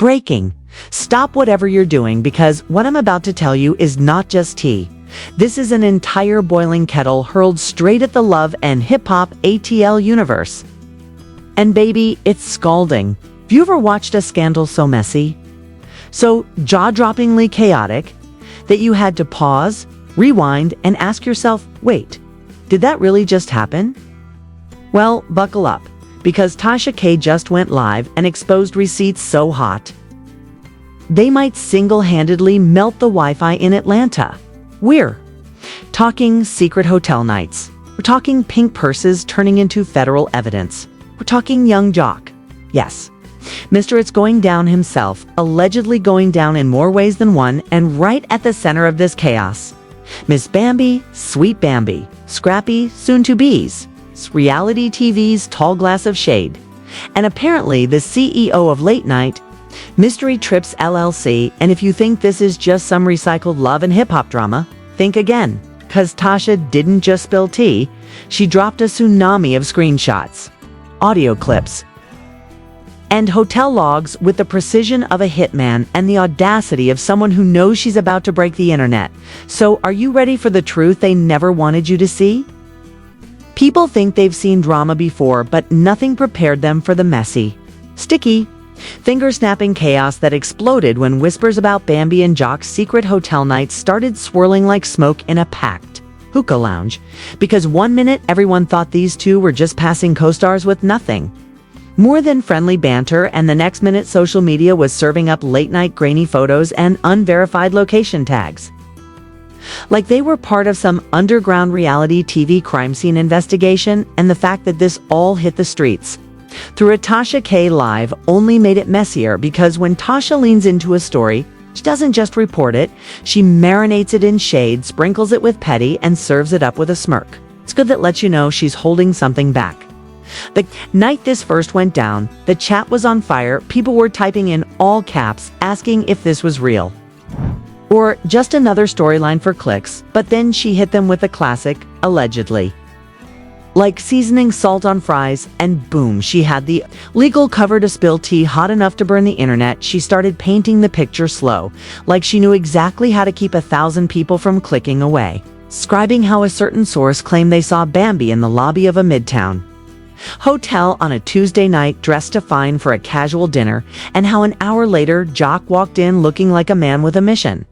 Breaking. Stop whatever you're doing because what I'm about to tell you is not just tea. This is an entire boiling kettle hurled straight at the love and hip-hop ATL universe. And baby, it's scalding. Have you ever watched a scandal so messy, so jaw-droppingly chaotic, that you had to pause, rewind, and ask yourself, wait, did that really just happen? Well, buckle up, because Tasha K just went live and exposed receipts so hot they might single-handedly melt the Wi-Fi in Atlanta. We're talking secret hotel nights. We're talking pink purses turning into federal evidence. We're talking young Jock. Yes, Mr. It's Going Down himself, allegedly going down in more ways than one, and right at the center of this chaos, Miss Bambi, Sweet Bambi, Scrappy, soon-to-be's, reality TV's tall glass of shade, and apparently the CEO of Late Night, Mystery Trips LLC. And if you think this is just some recycled love and hip-hop drama, think again, because Tasha didn't just spill tea, she dropped a tsunami of screenshots, audio clips, and hotel logs with the precision of a hitman and the audacity of someone who knows she's about to break the internet. So are you ready for the truth they never wanted you to see? People think they've seen drama before, but nothing prepared them for the messy, sticky, finger-snapping chaos that exploded when whispers about Bambi and Jock's secret hotel nights started swirling like smoke in a packed hookah lounge. Because one minute everyone thought these two were just passing co-stars with nothing more than friendly banter, and the next minute social media was serving up late-night grainy photos and unverified location tags, like they were part of some underground reality TV crime scene investigation. And the fact that this all hit the streets through a Tasha K live only made it messier, because when Tasha leans into a story, she doesn't just report it, she marinates it in shade, sprinkles it with petty, and serves it up with a smirk. It's good that lets you know she's holding something back. The night this first went down, the chat was on fire. People were typing in all caps, asking if this was real or just another storyline for clicks. But then she hit them with a classic, allegedly. Like seasoning salt on fries, and boom, she had the legal cover to spill tea hot enough to burn the internet. She started painting the picture slow, like she knew exactly how to keep 1,000 people from clicking away, describing how a certain source claimed they saw Bambi in the lobby of a Midtown hotel on a Tuesday night dressed to fine for a casual dinner, and how an hour later Jock walked in looking like a man with a mission.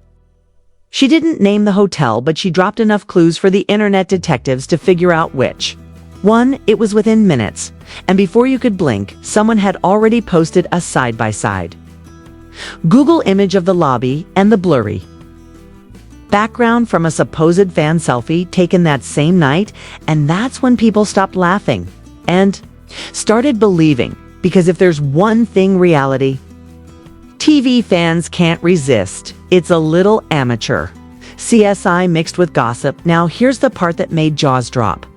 She didn't name the hotel, but she dropped enough clues for the internet detectives to figure out which one. It was within minutes, and before you could blink, someone had already posted a side-by-side Google image of the lobby and the blurry background from a supposed fan selfie taken that same night. And that's when people stopped laughing and started believing, because if there's one thing reality TV fans can't resist, it's a little amateur CSI mixed with gossip. Now here's the part that made jaws drop.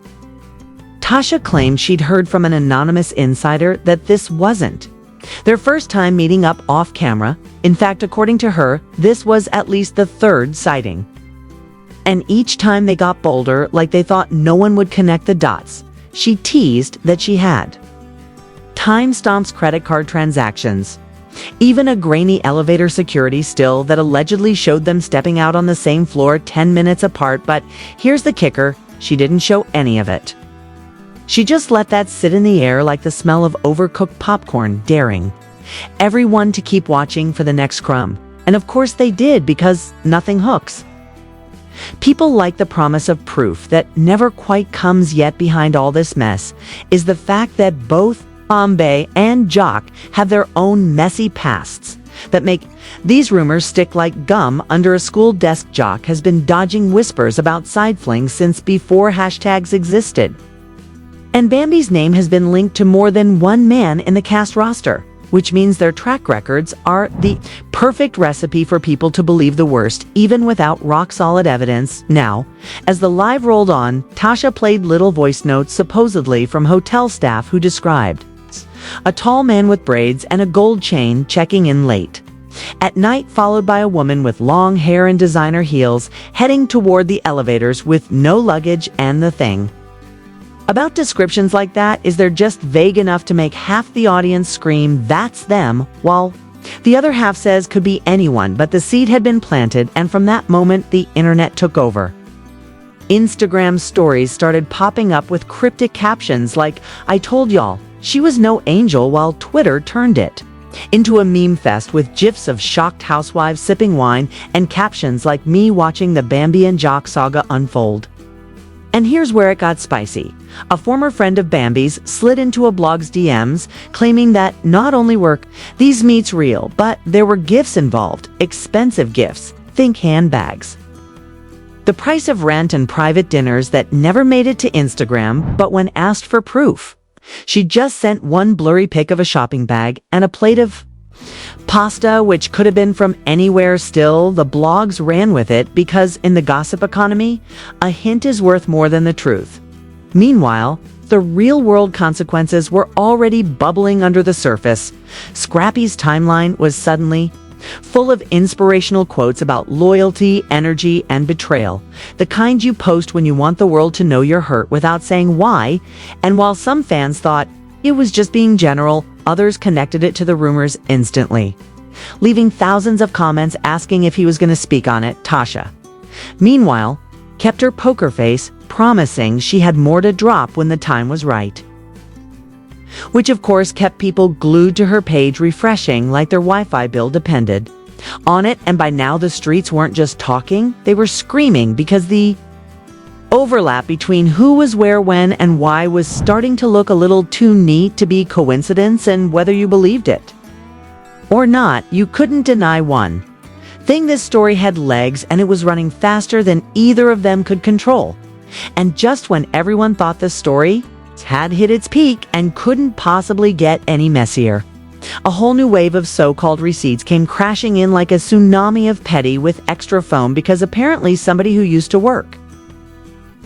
Tasha claimed she'd heard from an anonymous insider that this wasn't their first time meeting up off camera. In fact, according to her, this was at least the third sighting. And each time they got bolder, like they thought no one would connect the dots. She teased that she had time-stamps credit card transactions, even a grainy elevator security still that allegedly showed them stepping out on the same floor 10 minutes apart. But here's the kicker, she didn't show any of it. She just let that sit in the air like the smell of overcooked popcorn, daring everyone to keep watching for the next crumb. And of course they did, because nothing hooks. People like the promise of proof that never quite comes, yet behind all this mess is the fact that both Bambi and Jock have their own messy pasts that make these rumors stick like gum under a school desk. Jock has been dodging whispers about side flings since before hashtags existed. And Bambi's name has been linked to more than one man in the cast roster, which means their track records are the perfect recipe for people to believe the worst, even without rock-solid evidence. Now, as the live rolled on, Tasha played little voice notes supposedly from hotel staff who described a tall man with braids and a gold chain checking in late at night, followed by a woman with long hair and designer heels heading toward the elevators with no luggage. And the thing about descriptions like that is they're just vague enough to make half the audience scream, "That's them," while The other half says could be anyone, but the seed had been planted, and from that moment, the internet took over. Instagram stories started popping up with cryptic captions like, "I told y'all, she was no angel," while Twitter turned it into a meme fest with gifs of shocked housewives sipping wine and captions like me watching the Bambi and Jock saga unfold. And here's where it got spicy. A former friend of Bambi's slid into a blog's DMs, claiming that not only were these meets real, but there were gifts involved, expensive gifts, think handbags. The price of rent and private dinners that never made it to Instagram, but when asked for proof, she just sent one blurry pic of a shopping bag and a plate of pasta, which could have been from anywhere. Still, the blogs ran with it because in the gossip economy, a hint is worth more than the truth. Meanwhile, the real-world consequences were already bubbling under the surface. Scrappy's timeline was suddenly full of inspirational quotes about loyalty, energy, and betrayal, the kind you post when you want the world to know you're hurt without saying why. And while some fans thought it was just being general, others connected it to the rumors instantly, leaving thousands of comments asking if he was going to speak on it. Tasha, meanwhile, kept her poker face, promising she had more to drop when the time was right, which of course kept people glued to her page, refreshing like their Wi-Fi bill depended on it. And by now the streets weren't just talking, they were screaming, because the overlap between who was where, when, and why was starting to look a little too neat to be coincidence. And whether you believed it or not, you couldn't deny one thing: this story had legs, and it was running faster than either of them could control. And just when everyone thought the story had hit its peak and couldn't possibly get any messier, a whole new wave of so-called receipts came crashing in like a tsunami of petty with extra foam, because apparently somebody who used to work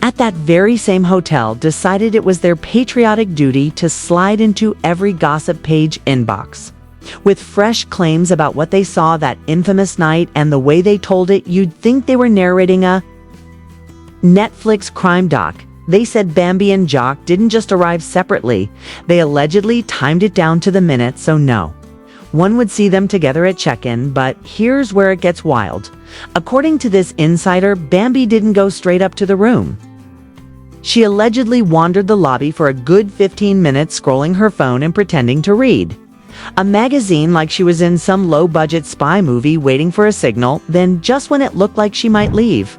at that very same hotel decided it was their patriotic duty to slide into every gossip page inbox with fresh claims about what they saw that infamous night. And the way they told it, you'd think they were narrating a Netflix crime doc. They said Bambi and Jock didn't just arrive separately. They allegedly timed it down to the minute, so no one would see them together at check-in. But here's where it gets wild. According to this insider, Bambi didn't go straight up to the room. She allegedly wandered the lobby for a good 15 minutes, scrolling her phone and pretending to read a magazine like she was in some low-budget spy movie waiting for a signal. Then, just when it looked like she might leave,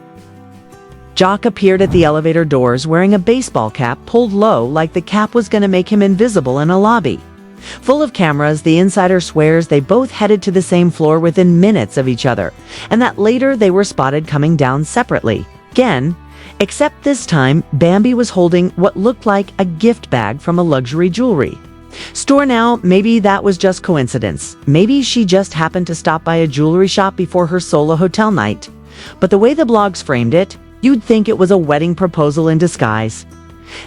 Jock appeared at the elevator doors wearing a baseball cap pulled low, like the cap was going to make him invisible in a lobby full of cameras. The insider swears they both headed to the same floor within minutes of each other, and that later they were spotted coming down separately again, except this time Bambi was holding what looked like a gift bag from a luxury jewelry store. Now, maybe that was just coincidence. Maybe she just happened to stop by a jewelry shop before her solo hotel night. But the way the blogs framed it, you'd think it was a wedding proposal in disguise.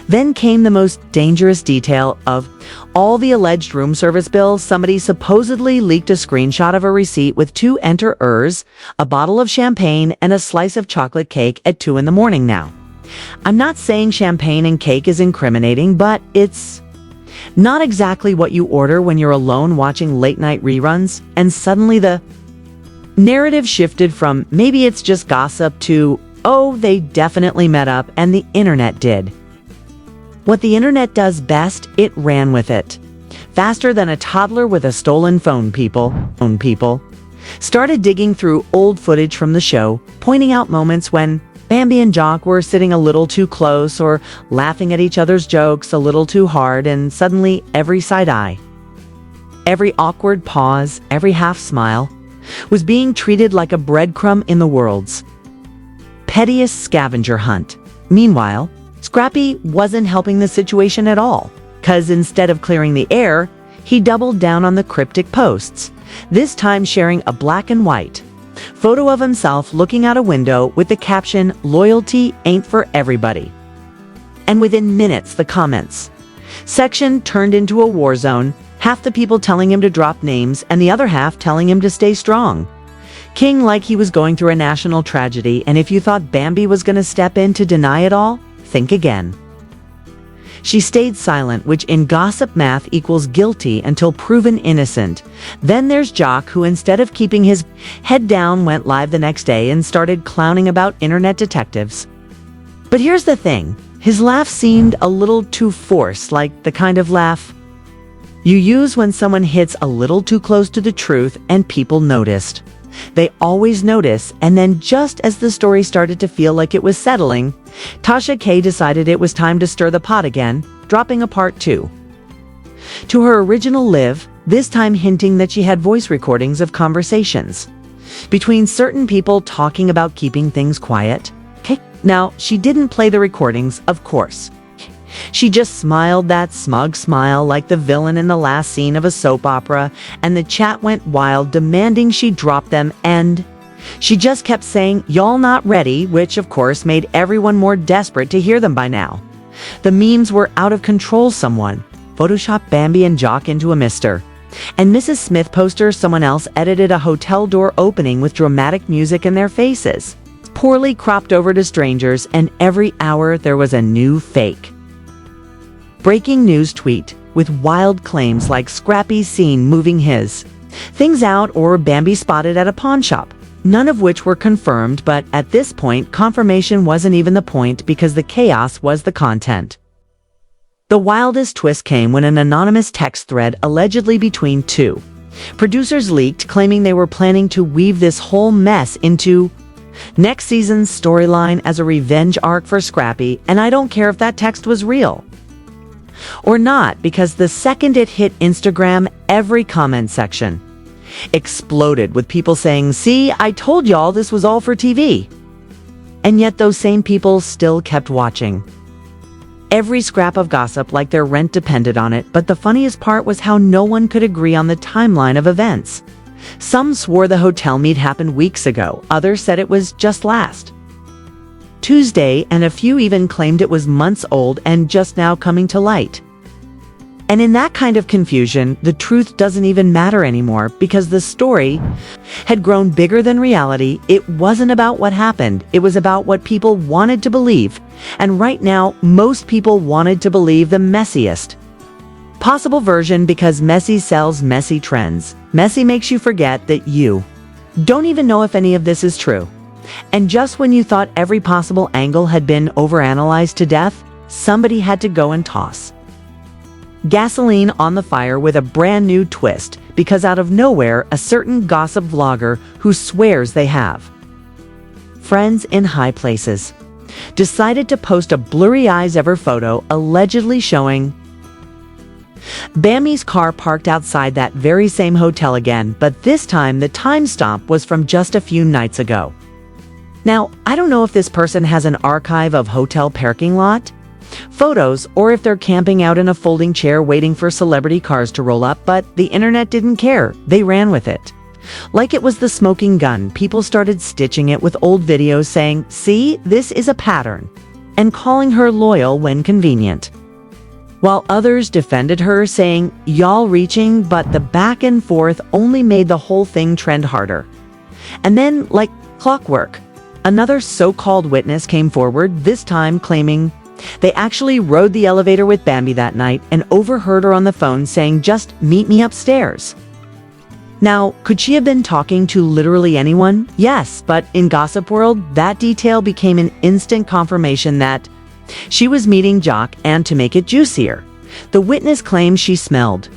Then came the most dangerous detail of all: the alleged room service bill. Somebody supposedly leaked a screenshot of a receipt with 2 enter-ers, a bottle of champagne, and a slice of chocolate cake at 2 a.m. Now, I'm not saying champagne and cake is incriminating, but it's not exactly what you order when you're alone watching late-night reruns. And suddenly the narrative shifted from maybe it's just gossip to, oh, they definitely met up, and the internet did what the internet does best: it ran with it. Faster than a toddler with a stolen phone. People started digging through old footage from the show, pointing out moments when Bambi and Jock were sitting a little too close or laughing at each other's jokes a little too hard. And suddenly every side eye, every awkward pause, every half smile was being treated like a breadcrumb in the world's pettiest scavenger hunt. Meanwhile, Scrappy wasn't helping the situation at all, because instead of clearing the air, he doubled down on the cryptic posts, this time sharing a black and white photo of himself looking out a window with the caption, "Loyalty ain't for everybody." And within minutes, the comments section turned into a war zone, half the people telling him to drop names and the other half telling him to stay strong. King, like he was going through a national tragedy. And if you thought Bambi was going to step in to deny it all, think again. She stayed silent, which in gossip math equals guilty until proven innocent. Then there's Jock, who instead of keeping his head down went live the next day and started clowning about internet detectives. But here's the thing, his laugh seemed a little too forced, like the kind of laugh you use when someone hits a little too close to the truth and people noticed. They always notice, and then just as the story started to feel like it was settling, Tasha K decided it was time to stir the pot again, dropping a part 2 to her original live, this time hinting that she had voice recordings of conversations between certain people talking about keeping things quiet. Now, she didn't play the recordings, of course. She just smiled that smug smile like the villain in the last scene of a soap opera, and the chat went wild, demanding she drop them, and she just kept saying, "Y'all not ready," which of course made everyone more desperate to hear them by now. The memes were out of control. Someone photoshopped Bambi and Jock into a Mr. and Mrs. Smith poster. Someone else edited a hotel door opening with dramatic music in their faces, poorly cropped over to strangers, and every hour there was a new fake breaking news tweet with wild claims like Scrappy seen moving his things out or Bambi spotted at a pawn shop, none of which were confirmed, but at this point confirmation wasn't even the point because the chaos was the content. The wildest twist came when an anonymous text thread allegedly between two producers leaked, claiming they were planning to weave this whole mess into next season's storyline as a revenge arc for Scrappy, and I don't care if that text was real or not, because the second it hit Instagram, every comment section exploded with people saying, "See, I told y'all this was all for TV." And yet those same people still kept watching every scrap of gossip like their rent depended on it. But the funniest part was how no one could agree on the timeline of events. Some swore the hotel meet happened weeks ago, others said it was just last Tuesday, and a few even claimed it was months old and just now coming to light. And in that kind of confusion, the truth doesn't even matter anymore, because the story had grown bigger than reality. It wasn't about what happened, it was about what people wanted to believe. And right now, most people wanted to believe the messiest possible version, because messy sells messy trends. Messy makes you forget that you don't even know if any of this is true. And just when you thought every possible angle had been overanalyzed to death, somebody had to go and toss gasoline on the fire with a brand new twist, because out of nowhere, a certain gossip vlogger who swears they have friends in high places decided to post a blurry eyes ever photo allegedly showing Bambi's car parked outside that very same hotel again, but this time the timestamp was from just a few nights ago. Now, I don't know if this person has an archive of hotel parking lot photos or if they're camping out in a folding chair waiting for celebrity cars to roll up, but the internet didn't care. They ran with it. Like it was the smoking gun, people started stitching it with old videos saying, "See, this is a pattern," and calling her loyal when convenient, while others defended her, saying, "Y'all reaching," but the back and forth only made the whole thing trend harder. And then, like clockwork, another so-called witness came forward, this time claiming they actually rode the elevator with Bambi that night and overheard her on the phone saying, "Just meet me upstairs." Now, could she have been talking to literally anyone? Yes, but in gossip world, that detail became an instant confirmation that she was meeting Jock, and to make it juicier, the witness claimed she smelled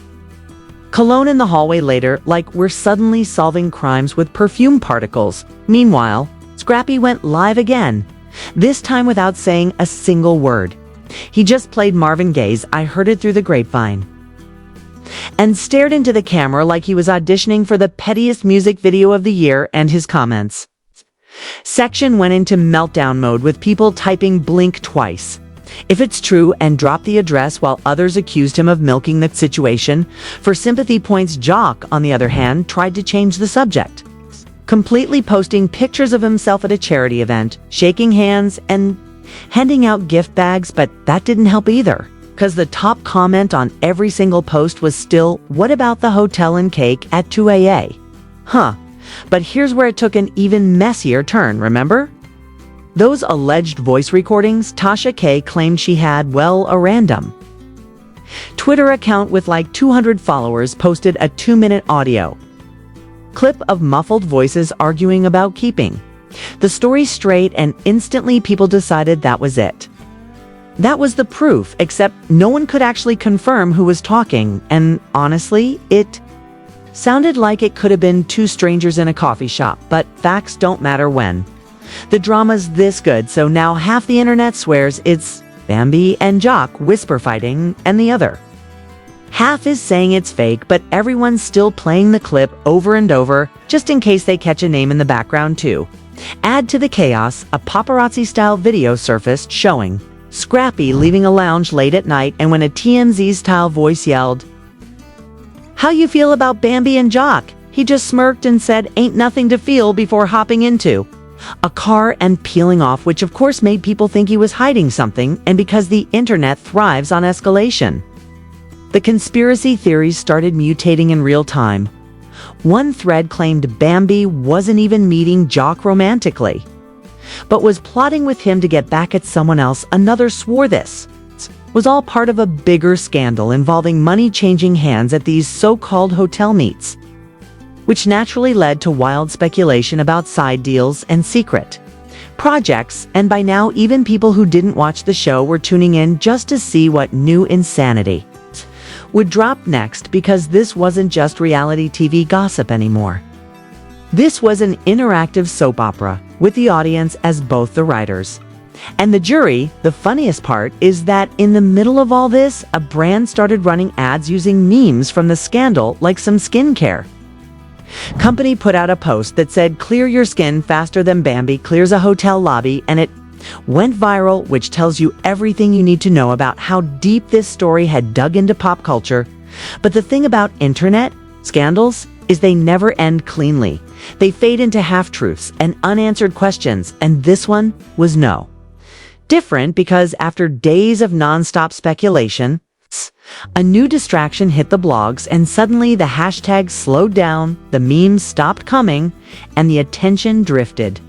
cologne in the hallway later, like we're suddenly solving crimes with perfume particles. Meanwhile, Scrappy went live again, this time without saying a single word. He just played Marvin Gaye's "I Heard It Through the Grapevine" and stared into the camera like he was auditioning for the pettiest music video of the year, and his comments section went into meltdown mode with people typing "blink twice if it's true" and drop the address, while others accused him of milking the situation for sympathy points. Jock, on the other hand, tried to change the subject, completely posting pictures of himself at a charity event, shaking hands and handing out gift bags, but that didn't help either, because the top comment on every single post was still, "What about the hotel and cake at 2 a.m.?" But here's where it took an even messier turn, remember? Those alleged voice recordings Tasha K claimed she had, well, a random Twitter account with like 200 followers posted a 2-minute audio clip of muffled voices arguing about keeping the story straight, and instantly people decided that was it. That was the proof, except no one could actually confirm who was talking, and honestly, it sounded like it could have been two strangers in a coffee shop, but facts don't matter when the drama's this good, so now half the internet swears it's Bambi and Jock whisper fighting, and the other half is saying it's fake, but everyone's still playing the clip over and over, just in case they catch a name in the background too. Add to the chaos, a paparazzi-style video surfaced showing Scrappy leaving a lounge late at night, and when a TMZ-style voice yelled, "How you feel about Bambi and Jock?" he just smirked and said, "Ain't nothing to feel," before hopping into a car and peeling off, which of course made people think he was hiding something, and because the internet thrives on escalation, the conspiracy theories started mutating in real time. One thread claimed Bambi wasn't even meeting Jock romantically, but was plotting with him to get back at someone else. Another swore this was all part of a bigger scandal involving money changing hands at these so-called hotel meets, which naturally led to wild speculation about side deals and secret projects, and by now even people who didn't watch the show were tuning in just to see what new insanity would drop next, because this wasn't just reality TV gossip anymore. This was an interactive soap opera, with the audience as both the writers and the jury. The funniest part is that in the middle of all this, a brand started running ads using memes from the scandal, like some skincare company put out a post that said, "Clear your skin faster than Bambi clears a hotel lobby," and it went viral, which tells you everything you need to know about how deep this story had dug into pop culture. But the thing about internet scandals is they never end cleanly. They fade into half-truths and unanswered questions, and this one was no different, because after days of non-stop speculation, a new distraction hit the blogs, and suddenly the hashtags slowed down, the memes stopped coming, and the attention drifted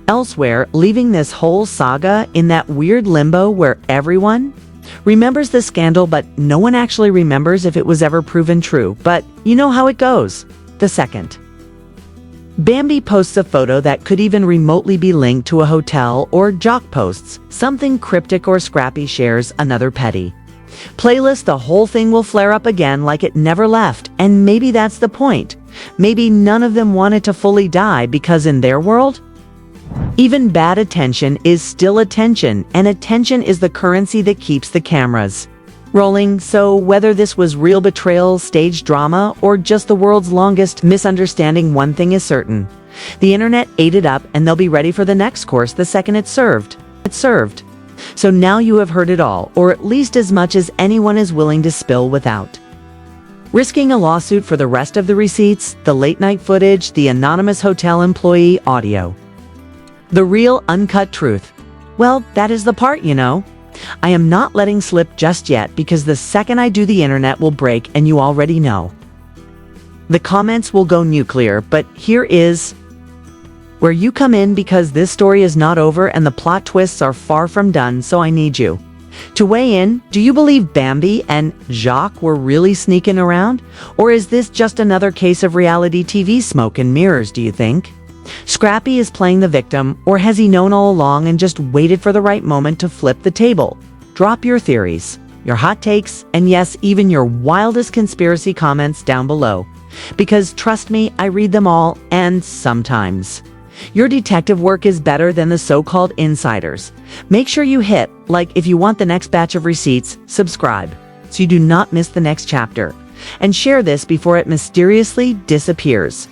elsewhere, leaving this whole saga in that weird limbo where everyone remembers the scandal, but no one actually remembers if it was ever proven true. But you know how it goes. The second Bambi posts a photo that could even remotely be linked to a hotel, or Jock posts something cryptic, or Scrappy shares another petty playlist, the whole thing will flare up again like it never left. And maybe that's the point. Maybe none of them wanted to fully die, because in their world, even bad attention is still attention, and attention is the currency that keeps the cameras rolling. So whether this was real betrayal, staged drama, or just the world's longest misunderstanding, one thing is certain: the internet ate it up, and they'll be ready for the next course the second it's served. So now you have heard it all, or at least as much as anyone is willing to spill without risking a lawsuit for the rest of the receipts, the late night footage, the anonymous hotel employee audio. The real uncut truth. Well, that is the part, I am not letting slip just yet, because the second I do, the internet will break, and you already know. The comments will go nuclear, but here is where you come in, because this story is not over and the plot twists are far from done, so I need you to weigh in. Do you believe Bambi and Jock were really sneaking around? Or is this just another case of reality TV smoke and mirrors, do you think? Scrappy is playing the victim, or has he known all along and just waited for the right moment to flip the table? Drop your theories, your hot takes, and yes, even your wildest conspiracy comments down below. Because trust me, I read them all, and sometimes your detective work is better than the so-called insiders. Make sure you hit like if you want the next batch of receipts, subscribe so you do not miss the next chapter, and share this before it mysteriously disappears.